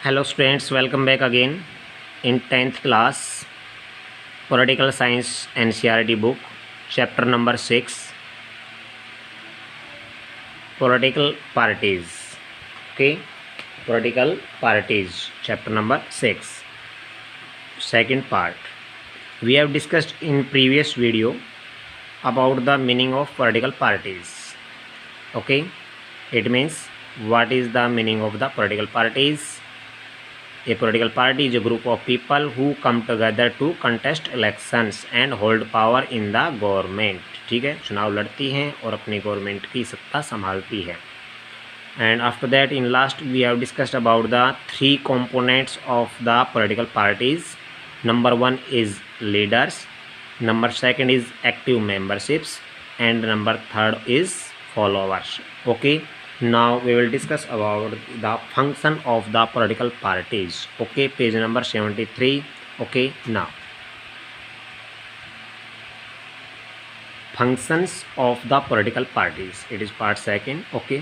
Hello students, welcome back again in 10th class Political Science NCERT book, chapter number 6, Political Parties. Okay, Political Parties, chapter number 6, second part. We have discussed in previous video about the meaning of political parties. Okay, it means what is the meaning of the political parties? A political party is a group of people who come together to contest elections and hold power in the government. ठीक है, चुनाव लड़ती हैं और अपनी government की सत्ता संभालती है. And after that, in last we have discussed about the three components of the political parties. Number one is leaders, number second is active memberships, and number third is followers. Okay, now we will discuss about the function of the political parties. Okay, page number 73. Okay, now functions of the political parties, it is part second. Okay,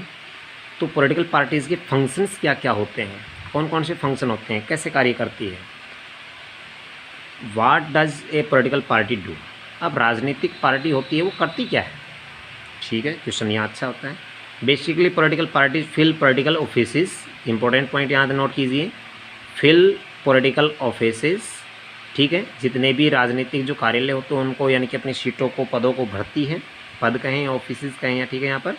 तो political parties के functions क्या क्या होते हैं, कौन कौन से function होते हैं, कैसे कार्य करती है. What does a political party do. अब राजनीतिक पार्टी होती है वो करती क्या है. ठीक है, क्वेश्चन यहाँ अच्छा होता है. Basically political parties fill political offices. Important point यहाँ से नोट कीजिए, फिल पॉलिटिकल ऑफिसेस. ठीक है, जितने भी राजनीतिक जो कार्यालय होते हैं उनको, यानी कि अपनी सीटों को, पदों को भरती है, पद कहें या ऑफिसेस कहें, या ठीक है यहाँ पर.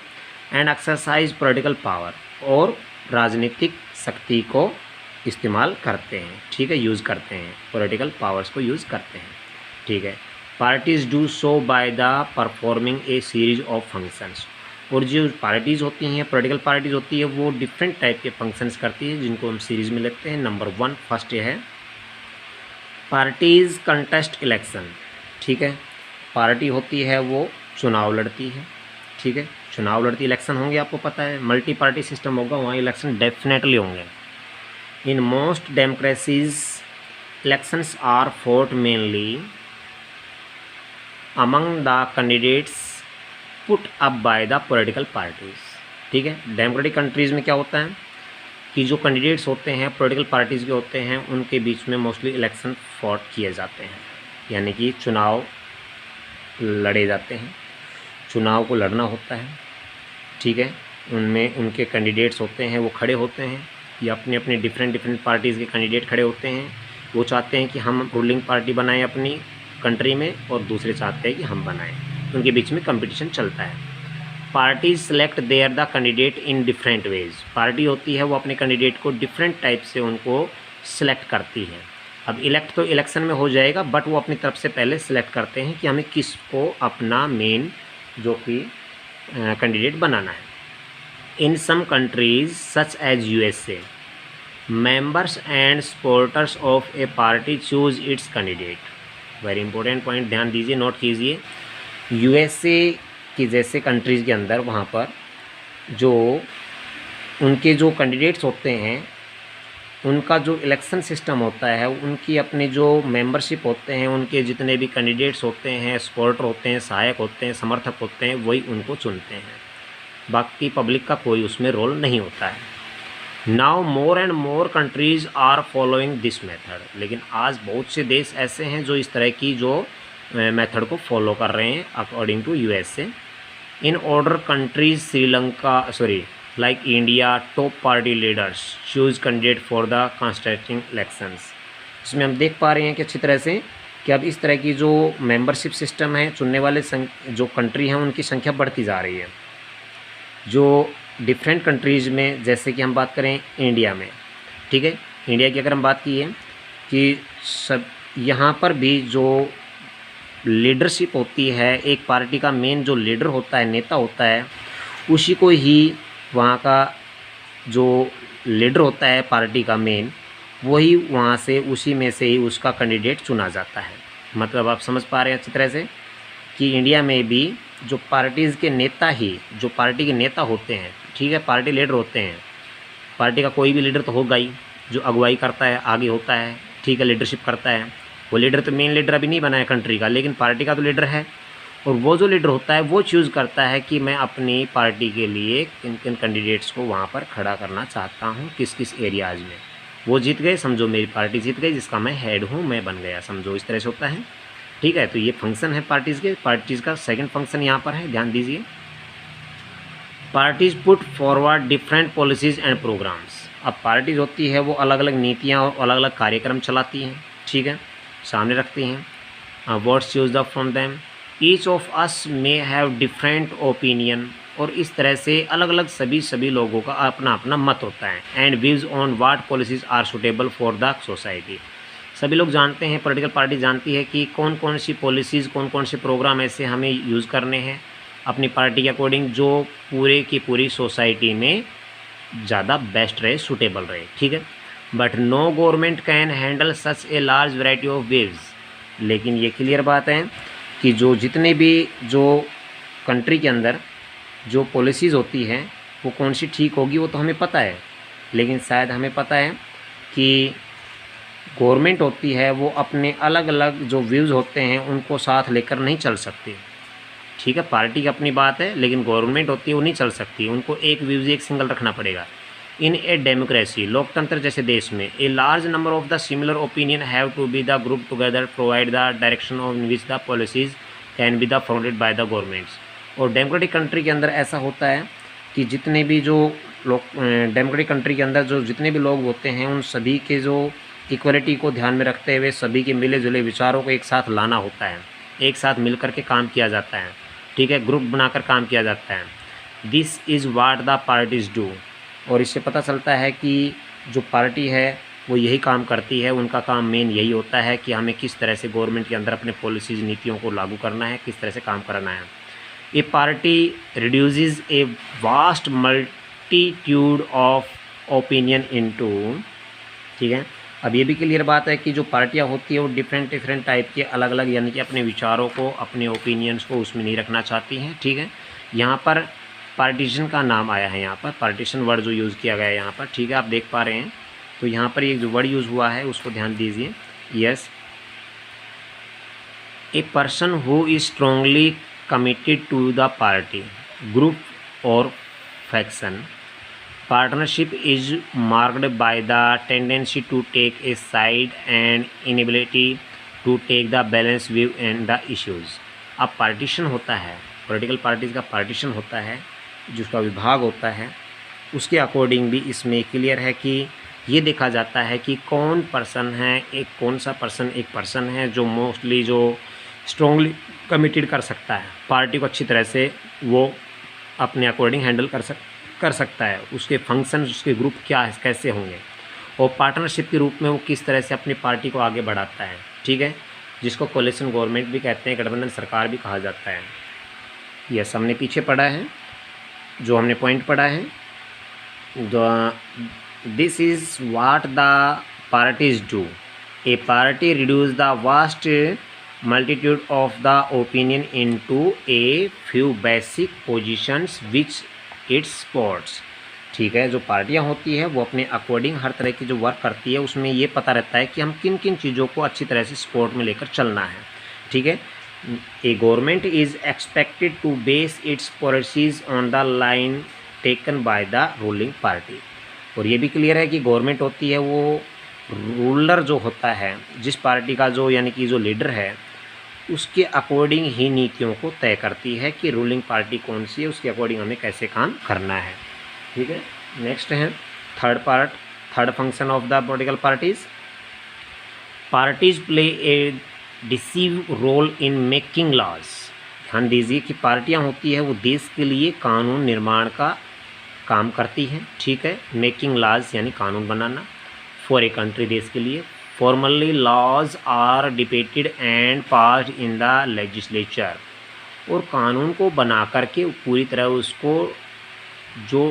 एंड एक्सरसाइज पॉलिटिकल पावर, और राजनीतिक शक्ति को इस्तेमाल करते हैं. ठीक है, यूज़ करते हैं, पॉलिटिकल पावर्स को यूज़ करते हैं. ठीक है, parties do so by the performing A series of functions. और जो पार्टीज़ होती हैं, पॉलिटिकल पार्टीज होती है, वो डिफरेंट टाइप के फंक्शंस करती है जिनको हम सीरीज में लेते हैं. नंबर वन फर्स्ट ये है, पार्टीज कंटेस्ट इलेक्शन. ठीक है, पार्टी होती है वो चुनाव लड़ती है. ठीक है, चुनाव लड़ती, इलेक्शन होंगे, आपको पता है मल्टी पार्टी सिस्टम होगा, वहाँ इलेक्शन डेफिनेटली होंगे. In most democracies elections are fought mainly among the candidates put up by the political parties. ठीक है, डेमोक्रेटिक कंट्रीज़ में क्या होता है कि जो कैंडिडेट्स होते हैं पॉलिटिकल पार्टीज़ के होते हैं, उनके बीच में मोस्टली इलेक्शन फॉट किए जाते हैं, यानी कि चुनाव लड़े जाते हैं, चुनाव को लड़ना होता है. ठीक है, उनमें उनके कैंडिडेट्स होते हैं, वो खड़े होते हैं, या अपने अपने डिफरेंट पार्टीज़ के कैंडिडेट खड़े होते हैं. वो चाहते हैं कि हम रूलिंग पार्टी बनाएं अपनी कंट्री में, और दूसरे चाहते हैं कि हम बनाएं. उनके बीच में कंपटीशन चलता है. Parties select their the candidate in different ways. Party होती है वो अपने कैंडिडेट को डिफरेंट टाइप से उनको सिलेक्ट करती है. अब इलेक्ट तो इलेक्शन में हो जाएगा, बट वो अपनी तरफ से पहले सिलेक्ट करते हैं कि हमें किसको अपना मेन जो कि कैंडिडेट बनाना है. In some countries such as USA, members and supporters of a party choose its candidate. Very important point, ध्यान दीजिए, नोट कीजिए. USA की जैसे कंट्रीज़ के अंदर, वहाँ पर जो उनके जो कैंडिडेट्स होते हैं, उनका जो इलेक्शन सिस्टम होता है, उनकी अपने जो मेंबरशिप होते हैं, उनके जितने भी कैंडिडेट्स होते हैं, सपोर्टर होते हैं, सहायक होते हैं, समर्थक होते हैं, वही उनको चुनते हैं. बाकी पब्लिक का कोई उसमें रोल नहीं होता है. Now more and more countries are following this method. लेकिन आज बहुत से देश ऐसे हैं जो इस तरह की जो मेथड को फॉलो कर रहे हैं according to USA. In order countries Sri Lanka like India, top party leaders choose candidate for the constituting elections. इसमें हम देख पा रहे हैं कि अच्छी तरह से कि अब इस तरह की जो मेंबरशिप सिस्टम है, चुनने वाले जो कंट्री हैं उनकी संख्या बढ़ती जा रही है. जो डिफरेंट कंट्रीज़ में, जैसे कि हम बात करें इंडिया में, ठीक है, इंडिया की अगर हम बात की है कि सब यहाँ पर भी जो लीडरशिप होती है, एक पार्टी का मेन जो लीडर होता है, नेता होता है, उसी को ही वहाँ का जो लीडर होता है पार्टी का मेन, वही वहाँ से उसी में से ही उसका कैंडिडेट चुना जाता है. मतलब आप समझ पा रहे हैं अच्छी तरह से कि इंडिया में भी जो पार्टीज़ के नेता ही, जो पार्टी के नेता होते हैं, ठीक है, पार्टी लीडर होते हैं. पार्टी का कोई भी लीडर तो होगा ही, जो अगुवाई करता है, आगे होता है, ठीक है, लीडरशिप करता है. वो लीडर तो मेन लीडर अभी नहीं बना है कंट्री का, लेकिन पार्टी का तो लीडर है. और वो जो लीडर होता है वो चूज़ करता है कि मैं अपनी पार्टी के लिए किन किन कैंडिडेट्स को वहाँ पर खड़ा करना चाहता हूँ, किस किस एरियाज़ में. वो जीत गए, समझो मेरी पार्टी जीत गई, जिसका मैं हेड हूँ, मैं बन गया, समझो इस तरह से होता है। ठीक है, तो ये फंक्शन है पार्टीज़ के। पार्टीज़ का सेकंड फंक्शन यहाँ पर है, ध्यान दीजिए। Parties put forward different policies and programmes. अब पार्टीज़ होती है वो अलग अलग नीतियाँ और अलग अलग कार्यक्रम चलाती हैं, ठीक है, सामने रखती हैं। Words use the from them, each of us may have different opinion, और इस तरह से अलग अलग सभी लोगों का अपना अपना मत होता है। And views on what policies are suitable for the society. सभी लोग जानते हैं, पॉलिटिकल पार्टी जानती है कि कौन कौन सी पॉलिसीज़, कौन कौन से प्रोग्राम ऐसे हमें यूज़ करने हैं अपनी पार्टी के अकॉर्डिंग, जो पूरे की पूरी सोसाइटी में ज़्यादा बेस्ट रहे, सूटेबल रहे, ठीक है। But no government can handle such a large variety of waves. लेकिन ये क्लियर बात है कि जो जितने भी जो कंट्री के अंदर जो पॉलिसीज़ होती हैं वो कौन सी ठीक होगी वो तो हमें पता है, लेकिन शायद हमें पता है कि गवर्नमेंट होती है वो अपने अलग अलग जो व्यूज़ होते हैं उनको साथ लेकर नहीं चल सकती, ठीक है। पार्टी की अपनी बात है, लेकिन गवर्नमेंट होती है वो नहीं चल सकती, उनको एक व्यूज़ एक सिंगल रखना पड़ेगा। इन ए डेमोक्रेसी, लोकतंत्र जैसे देश में, a large number of the similar opinion have to be the group together provide the direction of which the policies can be the forwarded by the governments. और democratic country के अंदर ऐसा होता है कि जितने भी जो लोग डेमोक्रेटिक कंट्री के अंदर जो जितने भी लोग होते हैं उन सभी के जो इक्वलिटी को ध्यान में रखते हुए सभी के मिले जुले विचारों को एक साथ लाना होता है, एक साथ मिल कर के काम किया जाता है, ठीक है, ग्रुप बनाकर काम किया जाता है। This is what the parties do. और इससे पता चलता है कि जो पार्टी है वो यही काम करती है, उनका काम मेन यही होता है कि हमें किस तरह से गवर्नमेंट के अंदर अपने पॉलिसीज़ नीतियों को लागू करना है, किस तरह से काम करना है। A party reduces a vast multitude of opinion into, ठीक है। अब ये भी क्लियर बात है कि जो पार्टियां होती है वो डिफरेंट टाइप के अलग अलग, यानी कि अपने विचारों को, अपने ओपिनियंस को उसमें नहीं रखना चाहती हैं, ठीक है। यहाँ पर पार्टीशन का नाम आया है, यहाँ पर पार्टीशन वर्ड जो यूज़ किया गया है यहाँ पर, ठीक है, आप देख पा रहे हैं। तो यहाँ पर एक जो वर्ड यूज़ हुआ है उसको ध्यान दीजिए। Yes, a person who is strongly committed to the party, group और faction. Partnership is marked by the tendency to take a side and inability to take the balanced view and the issues। अब partition होता है, political parties का partition होता है, जिसका विभाग होता है, उसके अकॉर्डिंग भी इसमें क्लियर है कि ये देखा जाता है कि कौन पर्सन है, एक कौन सा पर्सन एक पर्सन है जो मोस्टली जो स्ट्रॉन्गली कमिटेड कर सकता है पार्टी को, अच्छी तरह से वो अपने अकॉर्डिंग हैंडल कर सकता है, उसके फंक्शन, उसके ग्रुप क्या है, कैसे होंगे, और पार्टनरशिप के रूप में वो किस तरह से अपनी पार्टी को आगे बढ़ाता है, ठीक है, जिसको कोलिशन गवर्नमेंट भी कहते हैं, गठबंधन सरकार भी कहा जाता है। यह हमने पीछे पढ़ा है, जो हमने पॉइंट पढ़ा है, this is what the parties do. A party reduce the vast multitude of the opinion into a few basic positions which it's sports, ठीक है। जो पार्टियां होती है वो अपने अकॉर्डिंग हर तरह की जो वर्क करती है उसमें ये पता रहता है कि हम किन किन चीज़ों को अच्छी तरह से सपोर्ट में लेकर चलना है, ठीक है। A government is expected to base its policies on the line taken by the ruling party. और ये भी क्लियर है कि गवर्नमेंट होती है वो रूलर जो होता है, जिस पार्टी का जो यानी कि जो लीडर है उसके अकॉर्डिंग ही नीतियों को तय करती है कि रूलिंग पार्टी कौन सी है, उसके अकॉर्डिंग हमें कैसे काम करना है, ठीक है। नेक्स्ट है third function of the political parties. Parties play a decisive role in making laws. ध्यान दीजिए कि पार्टियां होती है वो देश के लिए कानून निर्माण का काम करती हैं, ठीक है, मेकिंग लॉज यानी कानून बनाना, फॉर ए कंट्री, देश के लिए। Formally laws are debated and passed in the legislature. और कानून को बना करके पूरी तरह उसको जो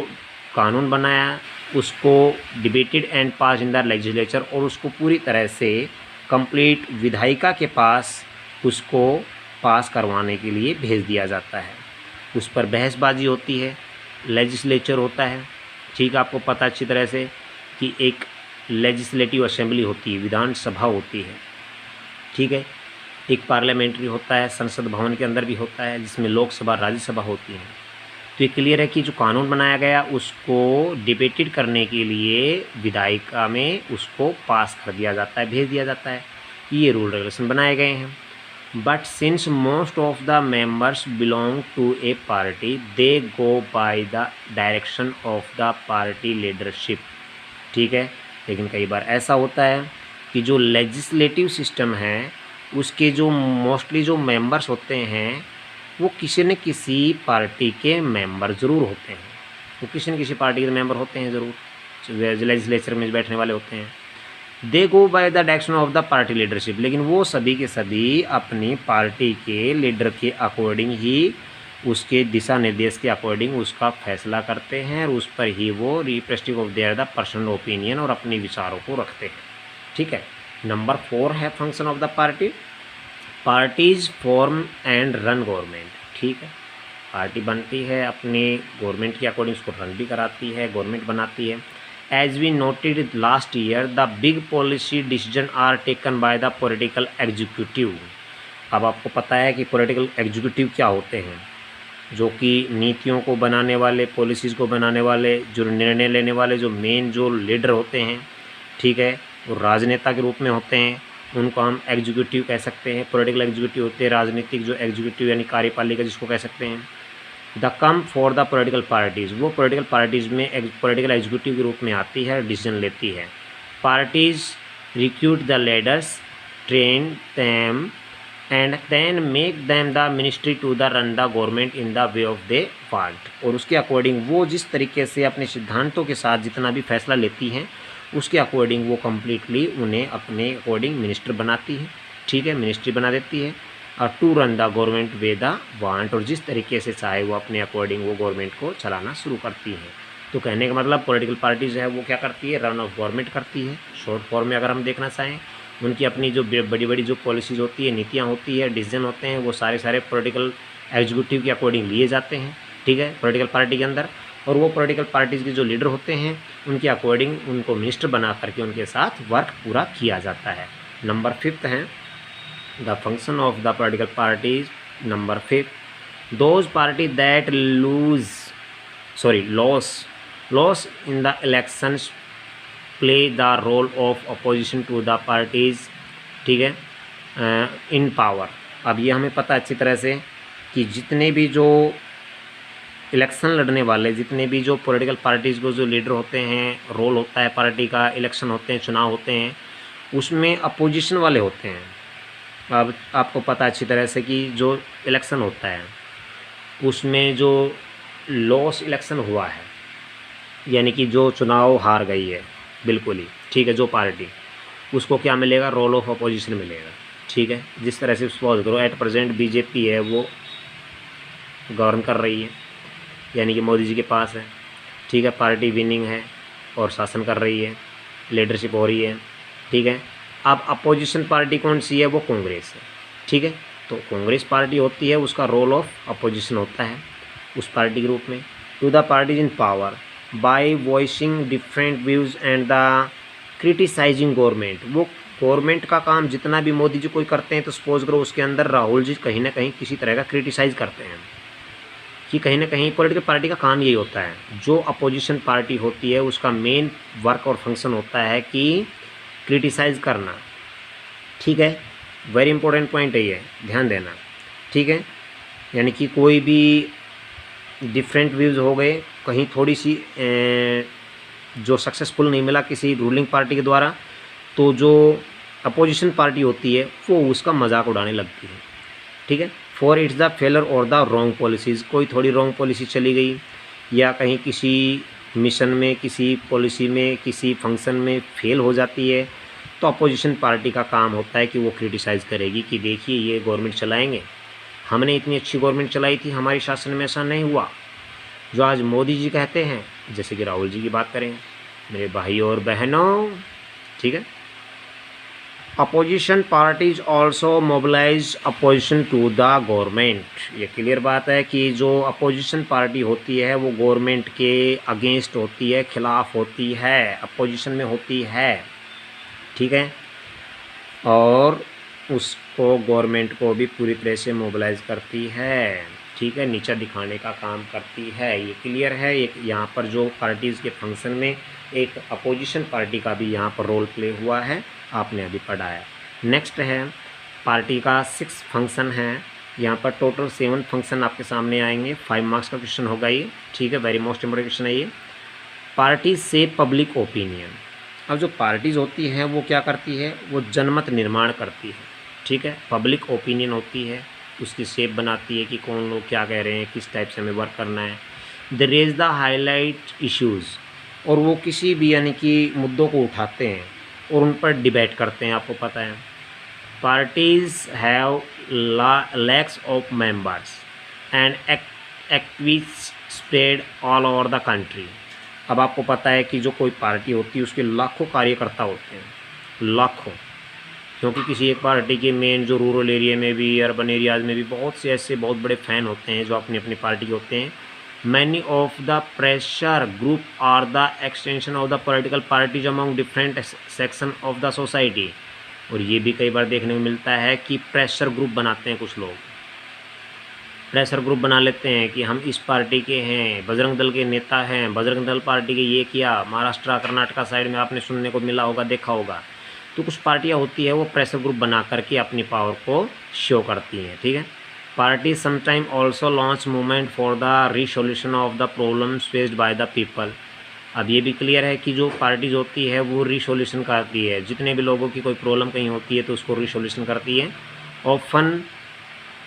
कानून बनाया उसको debated and pass in the legislature, और उसको पूरी तरह से कंप्लीट विधायिका के पास उसको पास करवाने के लिए भेज दिया जाता है। उस पर बहसबाजी होती है, लेजिस्लेचर होता है, ठीक, आपको पता अच्छी तरह से कि एक लेजिस्लेटिव असेंबली होती है, विधान सभा होती है, ठीक है, एक पार्लियामेंट्री होता है, संसद भवन के अंदर भी होता है, जिसमें लोकसभा राज्यसभा होती है। तो ये क्लियर है कि जो कानून बनाया गया उसको डिबेटेड करने के लिए विधायिका में उसको पास कर दिया जाता है, भेज दिया जाता है। ये रूल रेगुलेशन बनाए गए हैं। But since most of the members belong to a party they go by the direction of the party leadership. ठीक है, लेकिन कई बार ऐसा होता है कि जो लेजिस्लेटिव सिस्टम है उसके जो मोस्टली जो मेंबर्स होते हैं वो किसी न किसी पार्टी के मेंबर ज़रूर होते हैं, वो किसी न किसी पार्टी के मेंबर होते हैं ज़रूर, लेजिस्लेचर में बैठने वाले होते हैं। They go by the direction of the party leadership, लेकिन वो सभी के सभी अपनी पार्टी के लीडर के अकॉर्डिंग ही, उसके दिशा निर्देश के अकॉर्डिंग उसका फैसला करते हैं और उस पर ही वो representative of their the personal opinion और अपने विचारों को रखते हैं। ठीक है। नंबर 4 है function of the party. Parties form and run government. ठीक है, पार्टी बनती है अपने गवर्नमेंट के अकॉर्डिंग, उसको रन भी कराती है, गवर्नमेंट बनाती है। As we noted last year the big policy decision are taken by the political executive. अब आपको पता है कि पॉलिटिकल एग्जीक्यूटिव क्या होते हैं, जो कि नीतियों को बनाने वाले, पॉलिसीज़ को बनाने वाले, जो निर्णय लेने वाले, जो मेन जो लीडर होते हैं, ठीक है, वो राजनेता के रूप में होते हैं, उनको हम एग्जीक्यूटिव कह सकते हैं। पॉलिटिकल एग्जीक्यूटिव होते हैं राजनीतिक जो एग्जीक्यूटिव यानी कार्यपालिका जिसको कह सकते हैं। The come for the political parties, वो पॉलिटिकल पार्टीज़ में पॉलिटिकल एग्जीक्यूटिव के रूप में आती है, डिसीजन लेती है। Parties recruit the leaders, train them and then make them the ministry to the run the government in the way of they want. और उसके अकॉर्डिंग वो जिस तरीके से अपने सिद्धांतों के साथ जितना भी फैसला लेती हैं उसके अकॉर्डिंग वो कम्प्लीटली उन्हें अपने अकॉर्डिंग मिनिस्टर बनाती है। ठीक है, मिनिस्ट्री बना देती है। और to run the government way the want, और जिस तरीके से चाहे वो अपने अकॉर्डिंग वो गवर्नमेंट को चलाना शुरू करती है। तो कहने का मतलब पॉलिटिकल पार्टीज है वो क्या करती है, रन ऑफ गवर्नमेंट करती है। शॉर्ट फॉर्म में अगर हम देखना चाहें, उनकी अपनी जो बड़ी बड़ी जो पॉलिसीज़ होती है, नीतियाँ होती है, डिसीजन होते हैं, वो सारे पॉलिटिकल एग्जीक्यूटिव के अकॉर्डिंग लिए जाते हैं। ठीक है, पॉलिटिकल पार्टी के अंदर। और वो पॉलिटिकल पार्टीज़ के जो लीडर होते हैं उनके अकॉर्डिंग उनको मिनिस्टर बना करके उनके साथ वर्क पूरा किया जाता है। नंबर 5 है the function of the political parties. Number 5, those party that loss in the elections play the role of opposition to the parties. ठीक है, इन पावर। अब ये हमें पता अच्छी तरह से कि जितने भी जो इलेक्शन लड़ने वाले, जितने भी जो पॉलिटिकल पार्टीज़ को जो लीडर होते हैं, रोल होता है पार्टी का, इलेक्शन होते हैं, चुनाव होते हैं, उसमें अपोजिशन वाले होते हैं। अब आपको पता अच्छी तरह से कि जो इलेक्शन होता है उसमें जो लॉस इलेक्शन हुआ है, यानी कि जो चुनाव हार गई है बिल्कुल ही, ठीक है, जो पार्टी, उसको क्या मिलेगा, रोल ऑफ अपोजिशन मिलेगा। ठीक है, जिस तरह से सपोज करो एट प्रेजेंट बीजेपी है वो गवर्न कर रही है, यानी कि मोदी जी के पास है। ठीक है, पार्टी विनिंग है और शासन कर रही है, लीडरशिप हो रही है। ठीक है, अब अपोजिशन पार्टी कौन सी है, वो कांग्रेस है। ठीक है, तो कांग्रेस पार्टी होती है, उसका रोल ऑफ अपोजिशन होता है उस पार्टी के रूप में। To the parties in power by voicing different views and the criticising government. वो गवर्नमेंट का काम जितना भी मोदी जी कोई करते हैं, तो सपोज करो उसके अंदर राहुल जी कहीं ना कहीं किसी तरह का क्रिटिसाइज़ करते हैं, कि कहीं ना कहीं पॉलिटिकल पार्टी का काम यही होता है। जो अपोजिशन पार्टी होती है उसका मेन वर्क और फंक्शन होता है कि क्रिटिसाइज़ करना। ठीक है, वेरी इंपॉर्टेंट पॉइंट है ये, ध्यान देना। ठीक है, यानी कि कोई भी डिफरेंट व्यूज़ हो गए, कहीं थोड़ी सी जो सक्सेसफुल नहीं मिला किसी रूलिंग पार्टी के द्वारा, तो जो अपोजिशन पार्टी होती है वो उसका मजाक उड़ाने लगती है। ठीक है, फॉर इट्स द फेलर और द रॉन्ग पॉलिसीज़, कोई थोड़ी रॉन्ग पॉलिसी चली गई या कहीं किसी मिशन में, किसी पॉलिसी में, किसी फंक्शन में फेल हो जाती है, तो अपोजिशन पार्टी का काम होता है कि वो क्रिटिसाइज़ करेगी कि देखिए ये गवर्नमेंट चलाएंगे, हमने इतनी अच्छी गवर्नमेंट चलाई थी, हमारी शासन में ऐसा नहीं हुआ जो आज मोदी जी कहते हैं। जैसे कि राहुल जी की बात करें, मेरे भाई और बहनों, ठीक है, opposition parties also mobilise opposition to the government. ये क्लियर बात है कि जो अपोजिशन पार्टी होती है वो गवर्नमेंट के अगेंस्ट होती है, खिलाफ होती है, अपोजिशन में होती है। ठीक है, और उसको गवर्नमेंट को भी पूरी तरह से मोबिलाइज करती है। ठीक है, नीचा दिखाने का काम करती है। ये क्लियर है। एक यहाँ पर जो पार्टीज़ के फंक्शन में एक अपोजिशन पार्टी का भी यहाँ पर रोल प्ले हुआ है, आपने अभी पढ़ा है। नेक्स्ट है पार्टी का 6 फंक्शन है। यहाँ पर टोटल 7 फंक्शन आपके सामने आएंगे। 5 मार्क्स का क्वेश्चन होगा ये, ठीक है, वेरी मोस्ट इंपॉर्टेंट क्वेश्चन है ये। पार्टी से पब्लिक ओपिनियन। अब जो पार्टीज़ होती हैं वो क्या करती है, वो जनमत निर्माण करती है, ठीक है। पब्लिक ओपिनियन होती है, उसकी शेप बनाती है कि कौन लोग क्या कह रहे हैं, किस टाइप से हमें वर्क करना है। They raise the highlight issues, और वो किसी भी यानी कि मुद्दों को उठाते हैं और उन पर डिबेट करते हैं, आपको पता है। Parties have lakhs of members and activist spread all over the country. अब आपको पता है कि जो कोई पार्टी होती है उसके लाखों कार्यकर्ता होते हैं, लाखों, क्योंकि किसी एक पार्टी के मेन जो रूरल एरिया में भी, अर्बन एरियाज़ में भी बहुत से ऐसे बहुत बड़े फ़ैन होते हैं जो अपनी अपनी पार्टी के होते हैं। Many of the pressure group are the extension of the political parties among different section of the society. और ये भी कई बार देखने को मिलता है कि प्रेशर ग्रुप बनाते हैं कुछ लोग, प्रेशर ग्रुप बना लेते हैं कि हम इस पार्टी के हैं, बजरंग दल के नेता हैं, बजरंग दल पार्टी के ये किया। महाराष्ट्र कर्नाटका साइड में आपने सुनने को मिला होगा, देखा होगा। तो कुछ पार्टियां होती है वो प्रेशर ग्रुप बना करके अपनी पावर को शो करती हैं, ठीक है। Party sometime also launch movement for the resolution of the problems faced by the people. अब ये भी क्लियर है कि जो पार्टीज होती है वो रिसोल्यूशन करती है, जितने भी लोगों की कोई प्रॉब्लम कहीं होती है तो उसको रिसोल्यूशन करती है। Often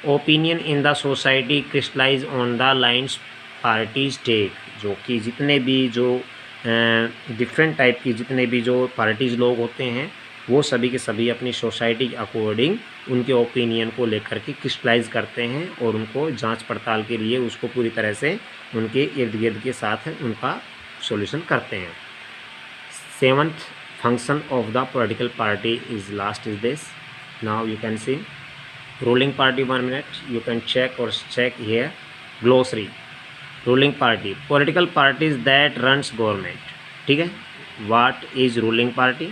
opinion in the society crystallise on the lines parties take, जो कि जितने भी जो डिफरेंट टाइप की जितने भी जो पार्टीज लोग होते हैं वो सभी के सभी अपनी सोसाइटी के अकॉर्डिंग उनके ओपिनियन को लेकर के क्रिस्टलाइज करते हैं और उनको जांच पड़ताल के लिए उसको पूरी तरह से उनके इर्द गिर्द के साथ उनका सॉल्यूशन करते हैं। 7th function of the political party is last is this. Now you can see ruling party, 1 minute you can check here glossary। Ruling party, political parties that runs government, ठीक है। What is ruling party?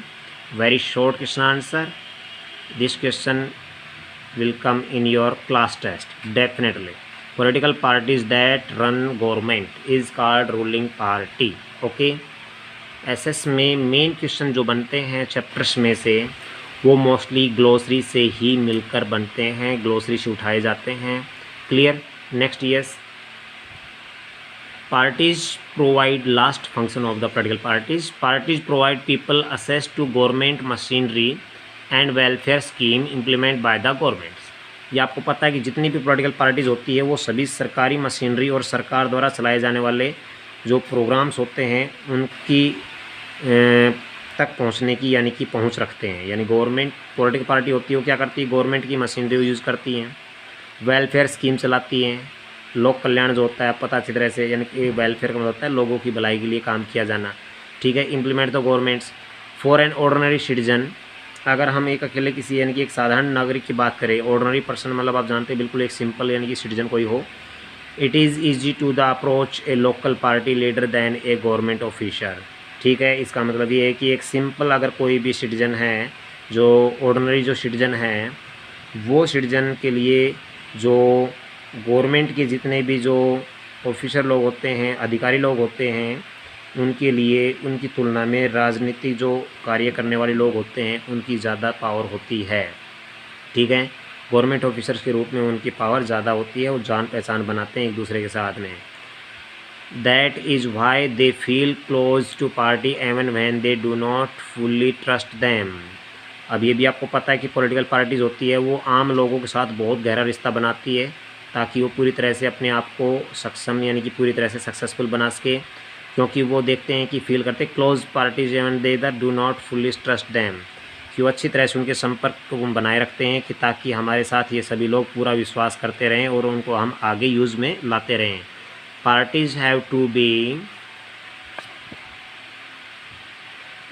Very short question answer. This question will come in your class test definitely. Political parties that run government is called ruling party, okay. SS में main question जो बनते हैं chapters में से वो mostly glossary से ही मिलकर बनते हैं, ग्लोसरी से उठाए जाते हैं, clear. Next, yes, parties provide last function of the political parties. Parties provide people access to government machinery and welfare scheme implement by the governments. ये आपको पता है कि जितनी भी पॉलिटिकल पार्टीज़ होती है वो सभी सरकारी मशीनरी और सरकार द्वारा चलाए जाने वाले जो प्रोग्राम्स होते हैं उनकी तक पहुंचने की यानी कि पहुंच रखते हैं। यानी गवर्नमेंट पॉलिटिकल पार्टी होती है वो क्या करती है, गवर्नमेंट की मशीनरी यूज़ करती हैं, वेलफेयर स्कीम चलाती हैं, लोक कल्याण जो होता है पता अच्छी तरह से, यानी कि वेलफेयर का मतलब होता है लोगों की भलाई के लिए काम किया जाना, ठीक है। Implement the governments for an ordinary citizen. अगर हम एक अकेले किसी यानी कि एक साधारण नागरिक की बात करें, ऑर्डिनरी पर्सन मतलब आप जानते हैं बिल्कुल एक सिंपल यानी कि सिटीजन कोई हो, it is easy to the approach a local party leader than a government officer, ठीक है। इसका मतलब ये है कि एक सिंपल अगर कोई भी सिटीजन है, जो ऑर्डिनरी जो सिटीजन है, वो सिटीजन के लिए जो गवर्नमेंट के जितने भी जो ऑफिसर लोग होते हैं, अधिकारी लोग होते हैं, उनके लिए उनकी तुलना में राजनीतिक जो कार्य करने वाले लोग होते हैं उनकी ज़्यादा पावर होती है, ठीक है। गवर्नमेंट ऑफिसर्स के रूप में उनकी पावर ज़्यादा होती है, वो जान पहचान बनाते हैं एक दूसरे के साथ में। That is why they feel close to party even when they do not fully trust them। अब ये भी आपको पता है कि पॉलिटिकल पार्टीज होती है वो आम लोगों के साथ बहुत गहरा रिश्ता बनाती है ताकि वो पूरी तरह से अपने आप को सक्षम यानी कि पूरी तरह से सक्सेसफुल बना सके, क्योंकि वो देखते हैं कि फील करते close parties even they that do not fully trust them, कि वो अच्छी तरह से उनके संपर्क को बनाए रखते हैं कि ताकि हमारे साथ ये सभी लोग पूरा विश्वास करते रहें और उनको हम आगे यूज़ में लाते रहें। Parties have to be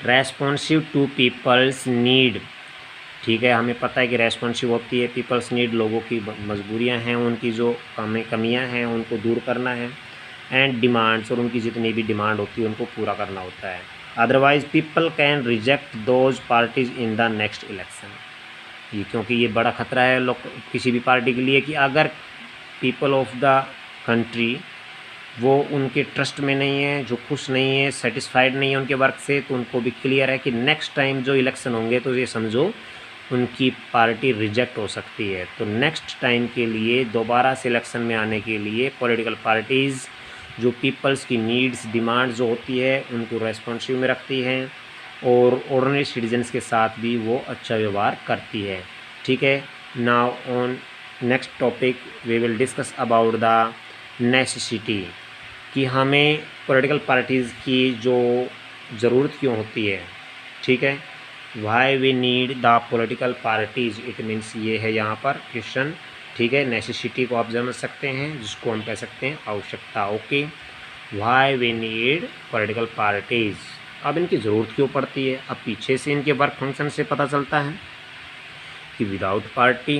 responsive to people's need, ठीक है। हमें पता है कि रेस्पॉन्सिव होती है पीपल्स नीड, लोगों की मजबूरियां हैं, उनकी जो कमियां हैं उनको दूर करना है, एंड डिमांड्स, और उनकी जितनी भी डिमांड होती है उनको पूरा करना होता है। Otherwise people can reject those parties in the next election. ये क्योंकि ये बड़ा खतरा है लोग किसी भी पार्टी के लिए कि अगर पीपल ऑफ द कंट्री वो उनके ट्रस्ट में नहीं है, जो खुश नहीं है, सेटिस्फाइड नहीं है उनके वर्क से, तो उनको भी क्लियर है कि नेक्स्ट टाइम जो इलेक्शन होंगे तो ये समझो उनकी पार्टी रिजेक्ट हो सकती है। तो नेक्स्ट टाइम के लिए दोबारा से इलेक्शन में आने के लिए पॉलिटिकल पार्टीज़ जो पीपल्स की नीड्स डिमांड जो होती है उनको रेस्पॉन्सिव में रखती हैं और ऑर्डिनरी सिटीजन्स के साथ भी वो अच्छा व्यवहार करती है। ठीक है, now on next topic we will discuss about the necessity कि हमें पॉलिटिकल पार्टीज़ की जो ज़रूरत क्यों होती है। ठीक है, why we need the political parties, it means ये है यहाँ पर क्वेश्चन। ठीक है, नेसेसिटी को आप समझ सकते हैं जिसको हम कह सकते हैं आवश्यकता। Okay, why we need political parties, अब इनकी ज़रूरत क्यों पड़ती है। अब पीछे से इनके वर्क फंक्शन से पता चलता है कि without party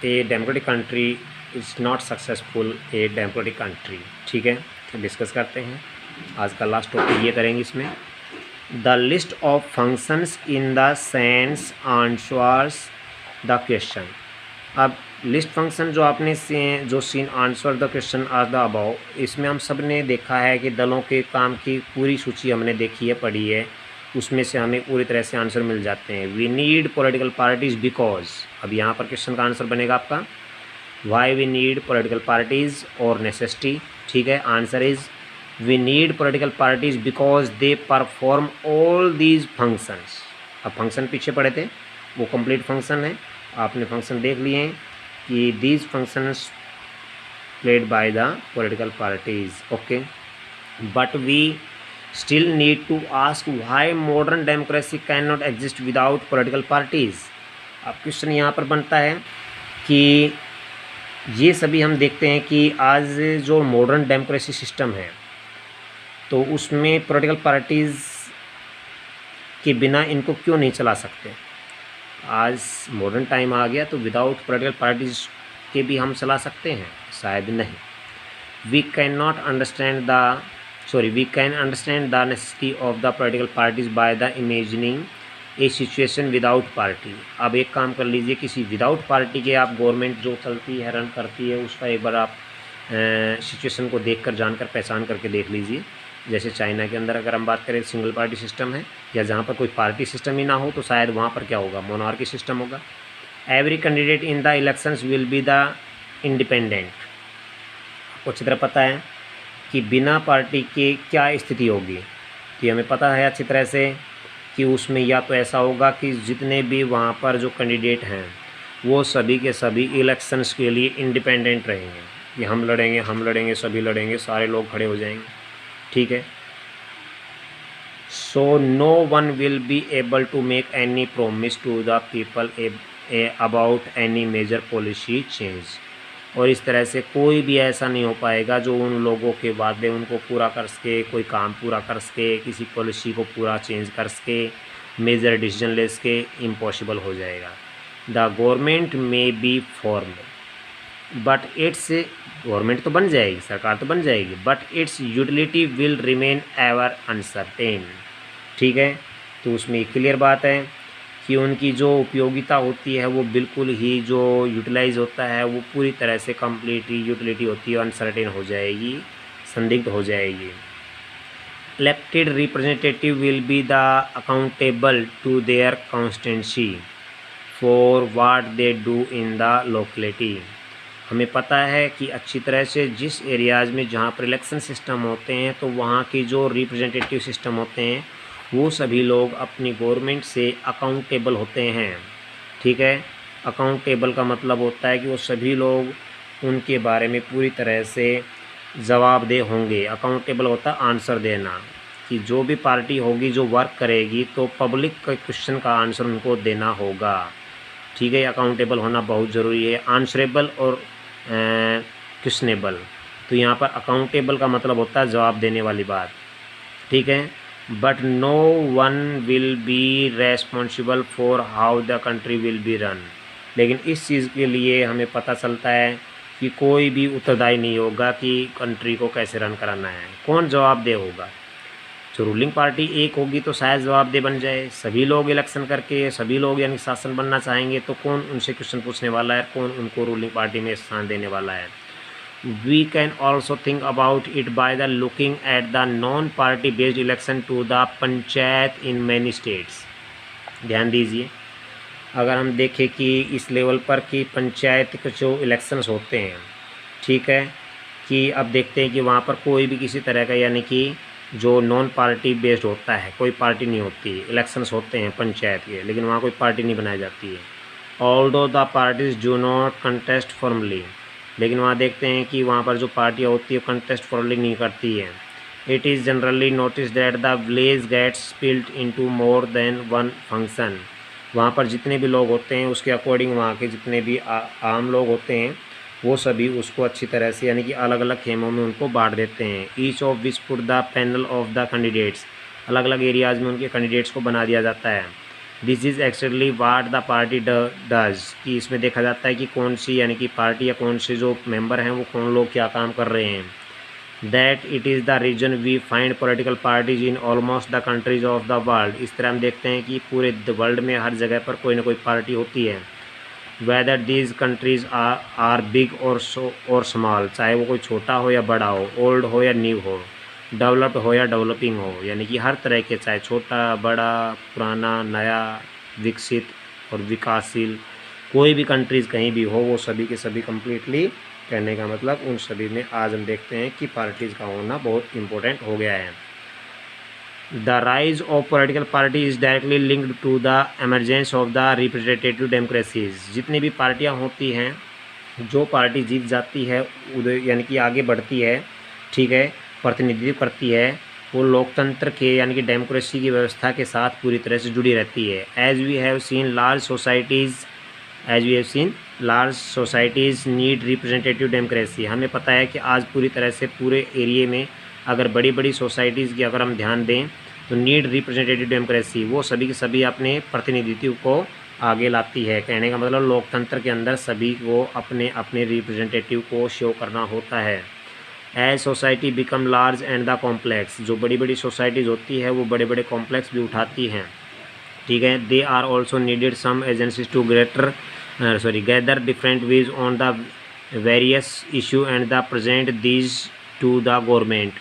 a democratic country is not successful a democratic country. ठीक है, तो डिस्कस करते हैं। आज का लास्ट टॉपिक ये करेंगे इसमें, the list of functions in the sense answers the question. अब लिस्ट फंक्शन जो आपने जो सीन आंसर द क्वेश्चन आज द अबाउ, इसमें हम सब ने देखा है कि दलों के काम की पूरी सूची हमने देखी है, पढ़ी है, उसमें से हमें पूरी तरह से आंसर मिल जाते हैं। We need political parties because, अब यहाँ पर क्वेश्चन का आंसर बनेगा आपका why we need political parties और नेसेसिटी। ठीक है, answer is we need political parties because they perform all these functions. अब फंक्शन पीछे पढ़े थे, वो कंप्लीट फंक्शन है, आपने फंक्शन देख लिए हैं कि these functions played by the political parties. Okay, but we still need to ask why modern democracy can not exist without political parties. अब क्वेश्चन यहाँ पर बनता है कि ये सभी हम देखते हैं कि आज जो मॉडर्न डेमोक्रेसी सिस्टम है तो उसमें पॉलिटिकल पार्टीज़ के बिना इनको क्यों नहीं चला सकते। आज मॉडर्न टाइम आ गया तो विदाउट पॉलिटिकल पार्टीज़ के भी हम चला सकते हैं, शायद नहीं। We can understand the necessity of the political parties by the imagining a situation without party. अब एक काम कर लीजिए, किसी विदाउट पार्टी के आप गवर्नमेंट जो चलती है, रन करती है, उसका एक बार आप सिचुएशन को देखकर जानकर पहचान करके देख लीजिए। जैसे चाइना के अंदर अगर हम बात करें सिंगल पार्टी सिस्टम है, या जहाँ पर कोई पार्टी सिस्टम ही ना हो तो शायद वहाँ पर क्या होगा, मोनार्की सिस्टम होगा। Every candidate in the elections will be the independent. आपको अच्छी तरह पता है कि बिना पार्टी के क्या स्थिति होगी, तो हमें पता है अच्छी तरह से कि उसमें या तो ऐसा होगा कि जितने भी वहाँ पर जो कैंडिडेट हैं वो सभी के सभी इलेक्शंस के लिए इंडिपेंडेंट रहेंगे, कि हम लड़ेंगे, सभी लड़ेंगे, सारे लोग खड़े हो जाएंगे। ठीक है, so no one will be able to make any promise to the people about any major policy change. और इस तरह से कोई भी ऐसा नहीं हो पाएगा जो उन लोगों के वादे उनको पूरा कर सके, कोई काम पूरा कर सके, किसी पॉलिसी को पूरा चेंज कर सके, मेजर डिसीजन ले सके, इम्पॉसिबल हो जाएगा। द गवर्नमेंट में be formed but it's, government तो बन जाएगी, सरकार तो बन जाएगी, but it's utility will remain ever uncertain. ठीक है, तो उसमें क्लियर बात है कि उनकी जो उपयोगिता होती है वो बिल्कुल ही जो यूटिलाइज होता है वो पूरी तरह से कंप्लीट यूटिलिटी होती है अनसर्टेन हो जाएगी, संदिग्ध हो जाएगी। Elected representative will be the accountable to their constituency for what they do in the locality. हमें पता है कि अच्छी तरह से जिस एरियाज़ में जहाँ पर इलेक्शन सिस्टम होते हैं तो वहाँ की जो रिप्रेजेंटेटिव सिस्टम होते हैं वो सभी लोग अपनी गवर्नमेंट से अकाउंटेबल होते हैं। ठीक है, अकाउंटेबल का मतलब होता है कि वो सभी लोग उनके बारे में पूरी तरह से जवाबदेह होंगे। अकाउंटेबल होता है आंसर देना, कि जो भी पार्टी होगी जो वर्क करेगी तो पब्लिक के क्वेश्चन का आंसर उनको देना होगा। ठीक है, अकाउंटेबल होना बहुत ज़रूरी है। आंसरेबल और क्वेश्चनेबल, तो यहाँ पर अकाउंटेबल का मतलब होता है जवाब देने वाली बात। ठीक है, but no one will be responsible for how the country will be run. लेकिन इस चीज़ के लिए हमें पता चलता है कि कोई भी उत्तरदायी नहीं होगा कि कंट्री को कैसे रन कराना है, कौन जवाबदेह होगा। तो रूलिंग पार्टी एक होगी तो शायद जवाबदेह बन जाए। सभी लोग इलेक्शन करके सभी लोग यानी शासन बनना चाहेंगे तो कौन उनसे क्वेश्चन पूछने वाला है, कौन उनको रूलिंग पार्टी में स्थान देने वाला है। We can also think about it by the looking at the non party based election to the panchayat in many states. ध्यान दीजिए, अगर हम देखें कि इस लेवल पर कि पंचायत के जो इलेक्शंस होते हैं, ठीक है, कि अब देखते हैं कि वहाँ पर कोई भी किसी तरह का यानी कि जो नॉन पार्टी बेस्ड होता है, कोई पार्टी नहीं होती, इलेक्शंस होते हैं पंचायत के, लेकिन वहाँ कोई पार्टी नहीं बनाई जाती है। Although the parties do not contest formally, लेकिन वहाँ देखते हैं कि वहाँ पर जो पार्टियाँ होती है कंटेस्ट फॉर्मली नहीं करती है। It is generally notice that the village gets split into more than one function. वहाँ पर जितने भी लोग होते हैं उसके अकॉर्डिंग वहाँ के जितने भी आम लोग होते हैं वो सभी उसको अच्छी तरह से यानी कि अलग अलग खेमों में उनको बांट देते हैं। Each of which put the panel of the candidates, अलग अलग एरियाज़ में उनके कैंडिडेट्स को बना दिया जाता है। This is actually what the party does, कि इसमें देखा जाता है कि कौन सी यानी कि पार्टी या कौन से जो मेंबर हैं वो कौन लोग क्या काम कर रहे हैं। That it is the reason we find political parties in almost the countries of the world. इस तरह हम देखते हैं कि पूरे वर्ल्ड में हर जगह पर कोई ना कोई पार्टी होती है। Whether these countries are big और स्मॉल, चाहे वो कोई छोटा हो या बड़ा हो, ओल्ड हो या न्यू हो, डेवलप्ड हो या डेवलपिंग हो, यानी कि हर तरह के, चाहे छोटा बड़ा पुराना नया विकसित और विकासशील, कोई भी कंट्रीज़ कहीं भी हो, वो सभी के सभी कम्प्लीटली, कहने का मतलब उन सभी में आज हम देखते हैं कि पार्टीज़ का होना बहुत इम्पोर्टेंट हो गया है। The rise of political party is directly linked to the emergence of the representative democracies. जितनी भी पार्टियां होती हैं, जो पार्टी जीत जाती है उधर यानी कि आगे बढ़ती है, ठीक है, प्रतिनिधित्व करती है, वो लोकतंत्र के यानी कि डेमोक्रेसी की व्यवस्था के साथ पूरी तरह से जुड़ी रहती है। As we have seen large societies need representative democracy. हमें पता है कि आज पूरी तरह से पूरे एरिए में अगर बड़ी बड़ी सोसाइटीज़ की अगर हम ध्यान दें तो नीड रिप्रेजेंटेटिव डेमोक्रेसी, वो सभी के सभी अपने प्रतिनिधित्व को आगे लाती है। कहने का मतलब लोकतंत्र के अंदर सभी को अपने अपने रिप्रेजेंटेटिव को शो करना होता है। As society become large and the complex, जो बड़ी बड़ी सोसाइटीज़ होती है वो बड़े बड़े कॉम्प्लेक्स भी उठाती हैं, ठीक है। They are also needed some agencies to gather different views on the various issue and the present these to the government,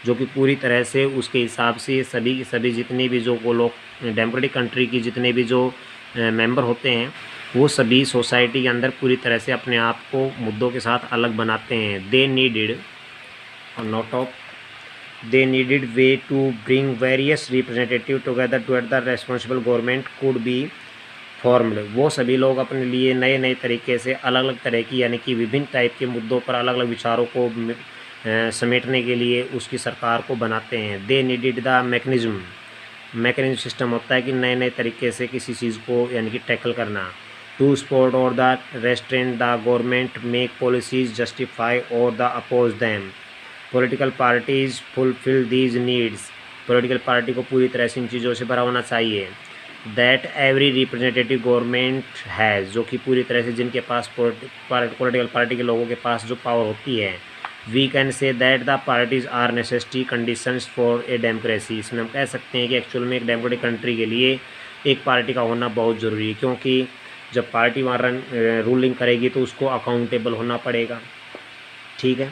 जो कि पूरी तरह से उसके हिसाब से सभी के सभी जितने भी जो वो लोग डेमोक्रेटिक कंट्री की जितने भी जो मेंबर होते हैं वो सभी सोसाइटी के अंदर पूरी तरह से अपने आप को मुद्दों के साथ अलग बनाते हैं। They needed way to bring various representative together to at the responsible government could be formed. वो सभी लोग अपने लिए नए नए तरीके से अलग अलग तरह की यानी कि विभिन्न टाइप के मुद्दों पर अलग अलग विचारों को समेटने के लिए उसकी सरकार को बनाते हैं। They needed the mechanism system होता है कि नए नए तरीके से किसी चीज़ को यानी कि टैकल करना। To support or the restraint the government make policies justify or the oppose them. Political parties fulfil these needs, political party को पूरी तरह से इन चीज़ों से भरा होना चाहिए। That every representative government has, जो कि पूरी तरह से जिनके पास पॉलिटिकल पार्टी के लोगों के पास जो पावर होती है। We can say that the parties are necessity conditions for a democracy. इसमें हम कह सकते हैं कि एक्चुअल में एक डेमोक्रेटिक कंट्री के लिए एक पार्टी का होना बहुत ज़रूरी है, क्योंकि जब पार्टी वहाँ रूलिंग करेगी तो उसको अकाउंटेबल होना पड़ेगा, ठीक है।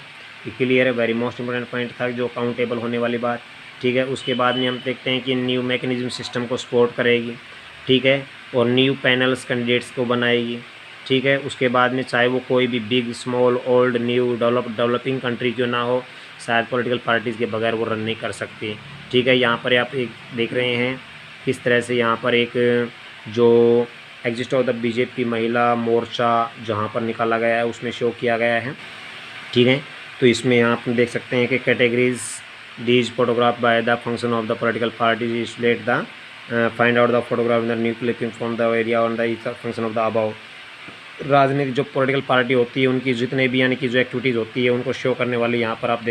ये क्लियर है, वेरी मोस्ट इंपॉर्टेंट पॉइंट था जो अकाउंटेबल होने वाली बात, ठीक है। उसके बाद में हम देखते हैं कि न्यू मैकेनिज्म सिस्टम को सपोर्ट करेगी, ठीक है, और न्यू पैनल्स कैंडिडेट्स को बनाएगी, ठीक है। उसके बाद में चाहे वो कोई भी big small old new developing country क्यों ना हो, शायद पॉलिटिकल पार्टीज़ के बगैर वो रन नहीं कर सकती, ठीक है। यहाँ पर आप एक देख रहे हैं किस तरह से यहाँ पर एक जो exist of the BJP Mahila मोर्चा जहाँ पर निकाला गया है उसमें शो किया गया है, ठीक है। तो इसमें आप देख सकते हैं कि categories these photograph by the function of the political parties slate the find out the photograph in the new clipping from the area on the function of the above. राजनीतिक जो पॉलिटिकल पार्टी होती है उनकी जितने भी यानी कि जो एक्टिविटीज़ होती है उनको शो करने वाली यहाँ पर आप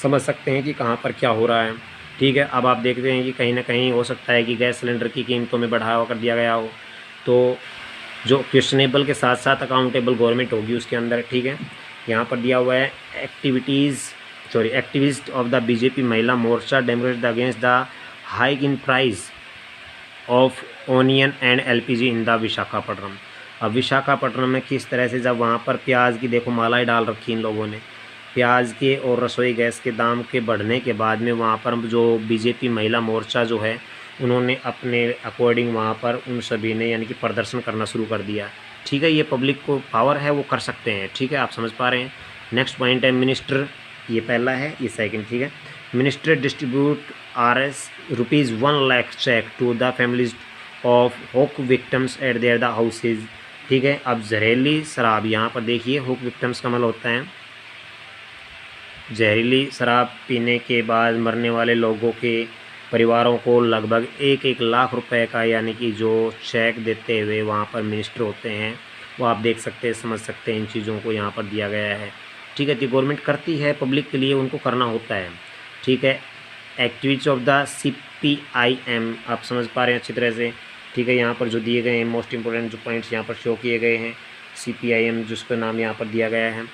समझ सकते हैं कि कहाँ पर क्या हो रहा है, ठीक है। अब आप देखते हैं कि कहीं ना कहीं हो सकता है कि गैस सिलेंडर की कीमतों में बढ़ावा कर दिया गया हो, तो जो क्वेश्चनेबल के साथ साथ अकाउंटेबल गवर्नमेंट होगी उसके अंदर, ठीक है। यहाँ पर दिया हुआ है activities activist of the BJP Mahila Morcha democrat against the hike in price of onion and LPG in the Visakhapatnam. अब विशाखापट्टनम में किस तरह से जब वहाँ पर प्याज की देखो मालाएं डाल रखी इन लोगों ने, प्याज के और रसोई गैस के दाम के बढ़ने के बाद में वहाँ पर जो बीजेपी महिला मोर्चा जो है उन्होंने अपने अकॉर्डिंग वहाँ पर उन सभी ने यानी कि प्रदर्शन करना शुरू कर दिया। ठीक है, ये पब्लिक को पावर है वो कर सकते हैं। ठीक है, आप समझ पा रहे हैं। नेक्स्ट पॉइंट है मिनिस्टर, ये पहला है, ये सेकंड। ठीक है, minister distribute ₹1 lakh cheque to the families of hooch victims at their the houses. ठीक है, अब जहरीली शराब, यहाँ पर देखिए हुक विक्टिम्स का मतलब होता है जहरीली शराब पीने के बाद मरने वाले लोगों के परिवारों को लगभग 1 लाख रुपए का यानी कि जो चेक देते हुए वहाँ पर मिनिस्टर होते हैं वो आप देख सकते हैं, समझ सकते हैं इन चीज़ों को यहाँ पर दिया गया है। ठीक है, तो गवर्नमेंट करती है पब्लिक के लिए, उनको करना होता है। ठीक है, एक्टिविटीज ऑफ द CPIM आप समझ पा रहे हैं अच्छी तरह से। ठीक है, यहाँ पर जो दिए गए हैं मोस्ट इंपॉर्टेंट जो पॉइंट्स यहाँ पर शो किए गए हैं, CPIM जिसका नाम यहाँ पर दिया गया है,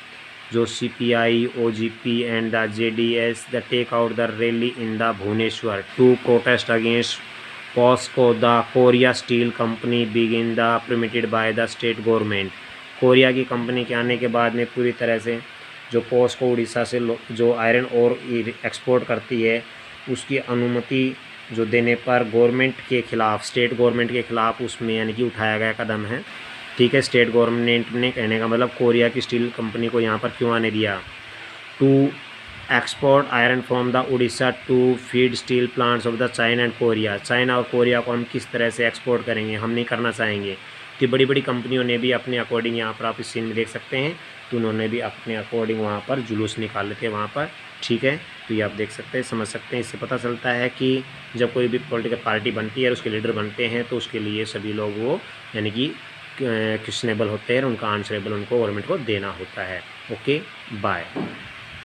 जो CPI, OGP and the JDS the take out the rally in the Bhubaneswar to protest against POSCO the Korea steel company begin the permitted by the state government. Korea की कंपनी के आने के बाद में पूरी तरह से जो POSCO उड़ीसा से जो आयरन और एक्सपोर्ट करती है उसकी अनुमति जो देने पर गवर्नमेंट के ख़िलाफ़, स्टेट गवर्नमेंट के ख़िलाफ़ उसमें यानी कि उठाया गया कदम है। ठीक है, स्टेट गवर्नमेंट ने, कहने का मतलब कोरिया की स्टील कंपनी को यहाँ पर क्यों आने दिया, to export iron from the Orissa to feed steel plants of the China and Korea. China और कोरिया को हम किस तरह से एक्सपोर्ट करेंगे, हम नहीं करना चाहेंगे। तो बड़ी बड़ी कंपनियों ने भी अपने अकॉर्डिंग, यहाँ पर आप इस सीन में देख सकते हैं, तो उन्होंने भी अपने अकॉर्डिंग वहाँ पर जुलूस निकाले थे वहाँ पर। ठीक है, तो ये आप देख सकते हैं, समझ सकते हैं। इससे पता चलता है कि जब कोई भी पॉलिटिकल पार्टी बनती है और उसके लीडर बनते हैं तो उसके लिए सभी लोग वो यानी कि क्वेश्चनेबल होते हैं और उनका आंसरेबल उनको गवर्नमेंट को देना होता है। Okay, bye.